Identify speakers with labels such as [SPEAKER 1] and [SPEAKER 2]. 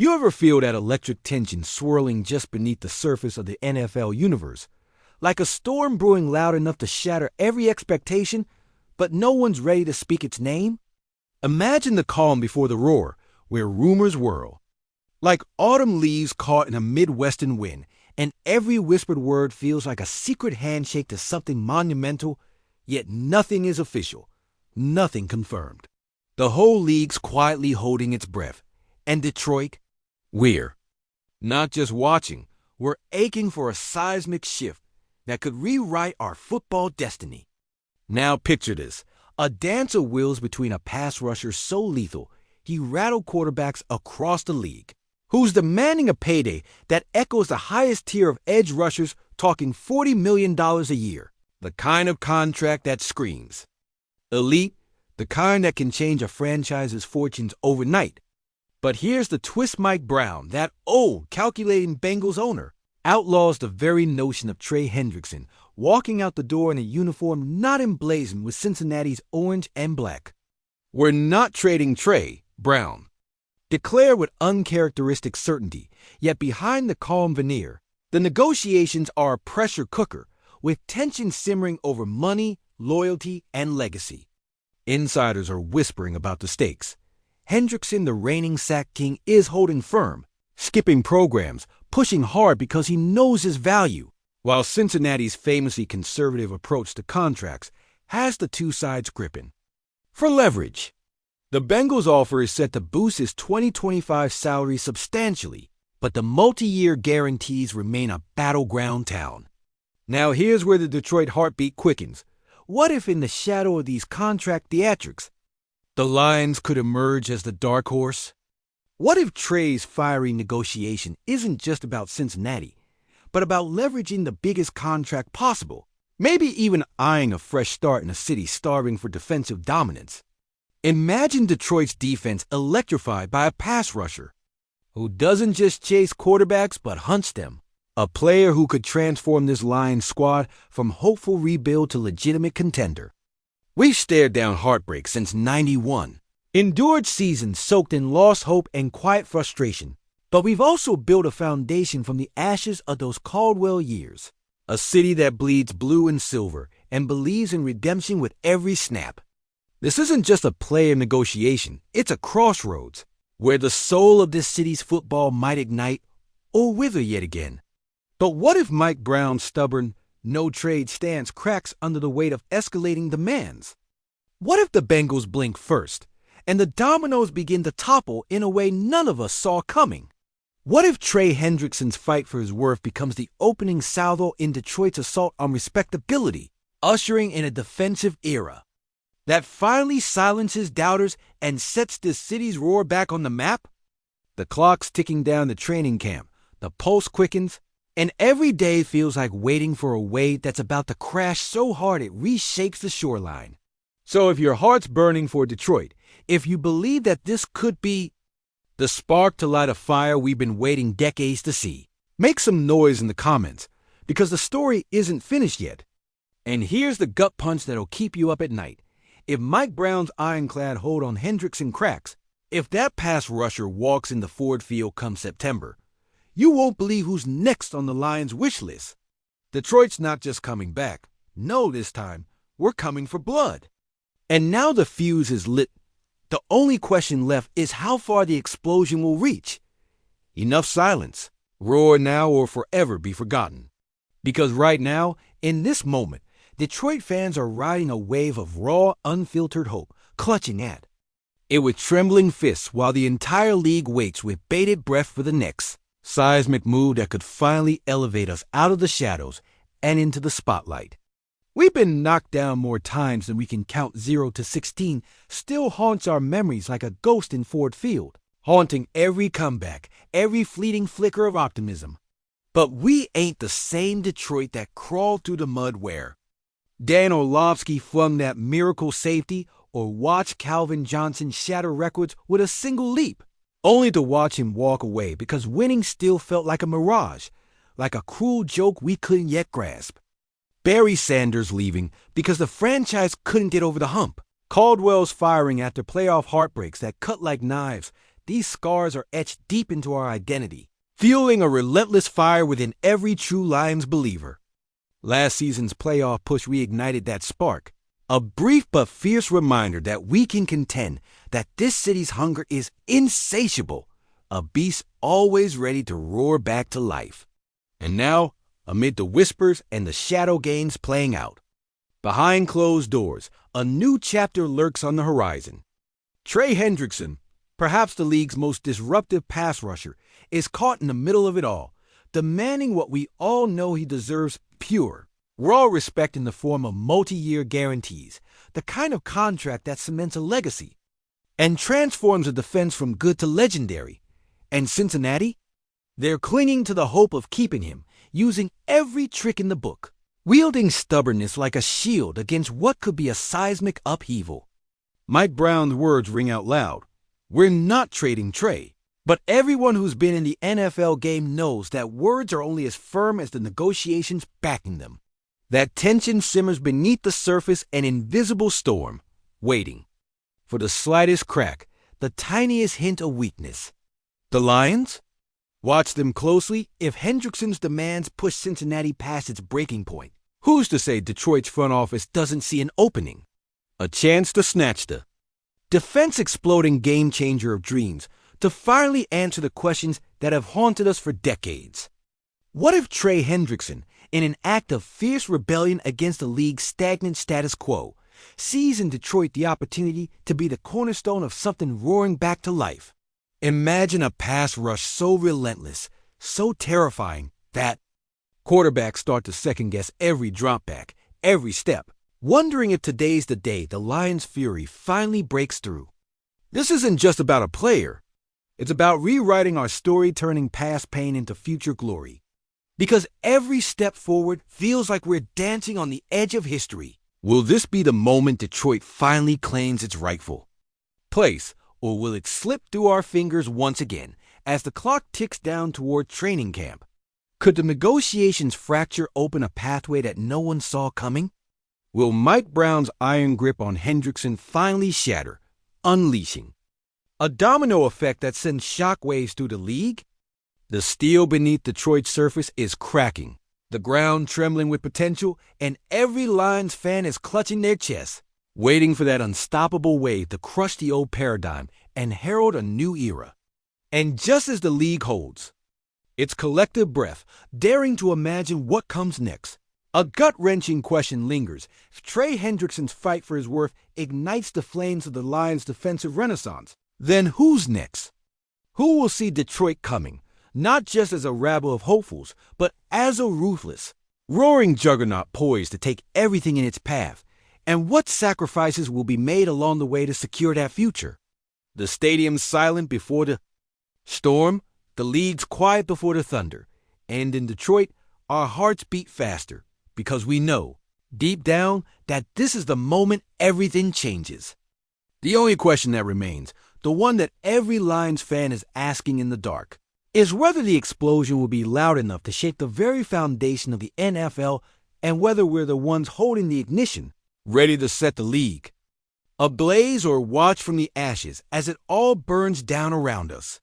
[SPEAKER 1] You ever feel that electric tension swirling just beneath the surface of the NFL universe? Like a storm brewing loud enough to shatter every expectation, but no one's ready to speak its name? Imagine the calm before the roar, where rumors whirl. Like autumn leaves caught in a Midwestern wind, and every whispered word feels like a secret handshake to something monumental, yet nothing is official, nothing confirmed. The whole league's quietly holding its breath, and Detroit, we're not just watching, we're aching for a seismic shift that could rewrite our football destiny. Now picture this, a dance of wills between a pass rusher so lethal, he rattled quarterbacks across the league, who's demanding a payday that echoes the highest tier of edge rushers talking $40 million a year, the kind of contract that screams elite, the kind that can change a franchise's fortunes overnight. But here's the twist: Mike Brown, that old, calculating Bengals owner, outlaws the very notion of Trey Hendrickson walking out the door in a uniform not emblazoned with Cincinnati's orange and black. "We're not trading Trey," Brown declared with uncharacteristic certainty, yet behind the calm veneer, the negotiations are a pressure cooker, with tension simmering over money, loyalty, and legacy. Insiders are whispering about the stakes. Hendrickson, the reigning sack king, is holding firm, skipping programs, pushing hard because he knows his value, while Cincinnati's famously conservative approach to contracts has the two sides gripping. For leverage, the Bengals' offer is set to boost his 2025 salary substantially, but the multi-year guarantees remain a battleground town. Now here's where the Detroit heartbeat quickens. What if in the shadow of these contract theatrics, the Lions could emerge as the dark horse? What if Trey's fiery negotiation isn't just about Cincinnati, but about leveraging the biggest contract possible, maybe even eyeing a fresh start in a city starving for defensive dominance? Imagine Detroit's defense electrified by a pass rusher who doesn't just chase quarterbacks but hunts them, a player who could transform this Lions squad from hopeful rebuild to legitimate contender. We've stared down heartbreak since '91, endured seasons soaked in lost hope and quiet frustration, but we've also built a foundation from the ashes of those Caldwell years, a city that bleeds blue and silver and believes in redemption with every snap. This isn't just a player negotiation, it's a crossroads, where the soul of this city's football might ignite or wither yet again. But what if Mike Brown's stubborn, no-trade stance cracks under the weight of escalating demands? What if the Bengals blink first, and the dominoes begin to topple in a way none of us saw coming? What if Trey Hendrickson's fight for his worth becomes the opening salvo in Detroit's assault on respectability, ushering in a defensive era that finally silences doubters and sets this city's roar back on the map? The clock's ticking down to training camp, the pulse quickens, and every day feels like waiting for a wave that's about to crash so hard it reshapes the shoreline. So if your heart's burning for Detroit, if you believe that this could be the spark to light a fire we've been waiting decades to see, make some noise in the comments, because the story isn't finished yet. And here's the gut punch that'll keep you up at night. If Mike Brown's ironclad hold on Hendrickson cracks, if that pass rusher walks into Ford Field come September, you won't believe who's next on the Lions' wish list. Detroit's not just coming back. No, this time, we're coming for blood. And now the fuse is lit. The only question left is how far the explosion will reach. Enough silence. Roar now or forever be forgotten. Because right now, in this moment, Detroit fans are riding a wave of raw, unfiltered hope, clutching at it with trembling fists while the entire league waits with bated breath for the next seismic move that could finally elevate us out of the shadows and into the spotlight. We've been knocked down more times than we can count. 0 to 16 still haunts our memories like a ghost in Ford Field, haunting every comeback, every fleeting flicker of optimism. But we ain't the same Detroit that crawled through the mud where Dan Orlovsky flung that miracle safety or watched Calvin Johnson shatter records with a single leap, only to watch him walk away because winning still felt like a mirage, like a cruel joke we couldn't yet grasp. Barry Sanders leaving because the franchise couldn't get over the hump. Caldwell's firing after playoff heartbreaks that cut like knives, these scars are etched deep into our identity, fueling a relentless fire within every true Lions believer. Last season's playoff push reignited that spark, a brief but fierce reminder that we can contend, that this city's hunger is insatiable, a beast always ready to roar back to life. And now, amid the whispers and the shadow games playing out, behind closed doors, a new chapter lurks on the horizon. Trey Hendrickson, perhaps the league's most disruptive pass rusher, is caught in the middle of it all, demanding what we all know he deserves: pure, raw respect in the form of multi-year guarantees, the kind of contract that cements a legacy and transforms a defense from good to legendary. And Cincinnati? They're clinging to the hope of keeping him, using every trick in the book, wielding stubbornness like a shield against what could be a seismic upheaval. Mike Brown's words ring out loud. We're not trading Trey. But everyone who's been in the NFL game knows that words are only as firm as the negotiations backing them. That tension simmers beneath the surface, an invisible storm, waiting for the slightest crack, the tiniest hint of weakness. The Lions? Watch them closely. If Hendrickson's demands push Cincinnati past its breaking point, who's to say Detroit's front office doesn't see an opening? A chance to snatch the defense-exploding game-changer of dreams, to finally answer the questions that have haunted us for decades. What if Trey Hendrickson, in an act of fierce rebellion against the league's stagnant status quo, sees in Detroit the opportunity to be the cornerstone of something roaring back to life? Imagine a pass rush so relentless, so terrifying, that quarterbacks start to second-guess every drop back, every step, wondering if today's the day the Lions' fury finally breaks through. This isn't just about a player. It's about rewriting our story, turning past pain into future glory. Because every step forward feels like we're dancing on the edge of history. Will this be the moment Detroit finally claims its rightful place, or will it slip through our fingers once again as the clock ticks down toward training camp? Could the negotiations fracture open a pathway that no one saw coming? Will Mike Brown's iron grip on Hendrickson finally shatter, unleashing a domino effect that sends shockwaves through the league? The steel beneath Detroit's surface is cracking, the ground trembling with potential, and every Lions fan is clutching their chests, waiting for that unstoppable wave to crush the old paradigm and herald a new era. And just as the league holds its collective breath, daring to imagine what comes next, a gut-wrenching question lingers. If Trey Hendrickson's fight for his worth ignites the flames of the Lions' defensive renaissance, then who's next? Who will see Detroit coming, not just as a rabble of hopefuls, but as a ruthless, roaring juggernaut poised to take everything in its path? And what sacrifices will be made along the way to secure that future? The stadium's silent before the storm, the league's quiet before the thunder. And in Detroit, our hearts beat faster, because we know, deep down, that this is the moment everything changes. The only question that remains, the one that every Lions fan is asking in the dark, is whether the explosion will be loud enough to shake the very foundation of the NFL, and whether we're the ones holding the ignition, ready to set the league ablaze, or watch from the ashes as it all burns down around us.